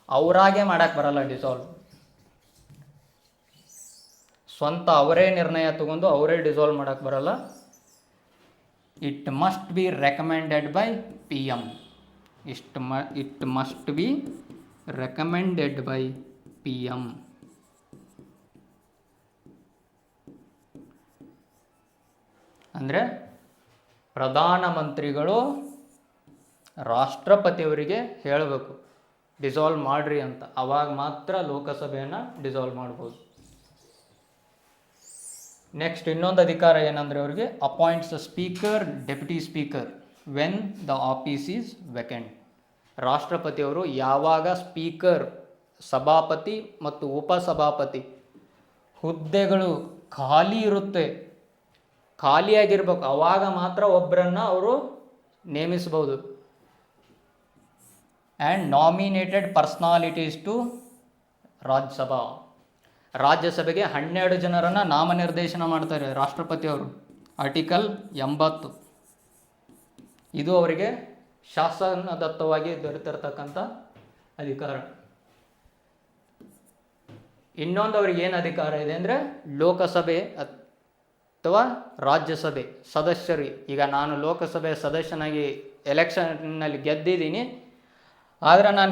ಅವರಾಗೆ ಮಾಡಕ್ಕೆ ಬರಲ್ಲ ಡಿಸಾಲ್ವ್. ಸ್ವಂತ ಅವರೇ ನಿರ್ಣಯ ತಗೊಂಡು ಅವರೇ ಡಿಸಾಲ್ವ್ ಮಾಡಕ್ಕೆ ಬರಲ್ಲ. It must be recommended by PM. It must be recommended by PM. ಅಂದರೆ ಪ್ರಧಾನಮಂತ್ರಿಗಳು ರಾಷ್ಟ್ರಪತಿಯವರಿಗೆ ಹೇಳಬೇಕು ಡಿಸಾಲ್ವ್ ಮಾಡ್ರಿ ಅಂತ, ಅವಾಗ ಮಾತ್ರ ಲೋಕಸಭೆಯನ್ನು ಡಿಸಾಲ್ವ್ ಮಾಡ್ಬೋದು. ನೆಕ್ಸ್ಟ್ ಇನ್ನೊಂದು ಅಧಿಕಾರ ಏನಂದರೆ ಅವರಿಗೆ appoints the speaker, deputy speaker when the office is vacant. ರಾಷ್ಟ್ರಪತಿಯವರು ಯಾವಾಗ ಸ್ಪೀಕರ್, ಸಭಾಪತಿ ಮತ್ತು ಉಪಸಭಾಪತಿ ಹುದ್ದೆಗಳು ಖಾಲಿ ಇರುತ್ತೆ, ಖಾಲಿಯಾಗಿರ್ಬೇಕು, ಅವಾಗ ಮಾತ್ರ ಒಬ್ಬರನ್ನು ಅವರು ನೇಮಿಸಬಹುದು. And nominated personalities to Rajya Sabha. ರಾಜ್ಯಸಭೆಗೆ 12 ಜನರನ್ನು ನಾಮನಿರ್ದೇಶನ ಮಾಡ್ತಾರೆ ರಾಷ್ಟ್ರಪತಿಯವರು. ಆರ್ಟಿಕಲ್ 80. ಇದು ಅವರಿಗೆ ಶಾಸನದತ್ತವಾಗಿ ದೊರೆತಿರ್ತಕ್ಕಂಥ ಅಧಿಕಾರ. ಇನ್ನೊಂದು ಅವ್ರಿಗೆ ಏನು ಅಧಿಕಾರ ಇದೆ ಅಂದರೆ ಲೋಕಸಭೆ ಅಥವಾ ರಾಜ್ಯಸಭೆ ಸದಸ್ಯರು. ಈಗ ನಾನು ಲೋಕಸಭೆ ಸದಸ್ಯನಾಗಿ ಎಲೆಕ್ಷನ್ನಲ್ಲಿ ಗೆದ್ದಿದ್ದೀನಿ, ಆದರೆ ನಾನು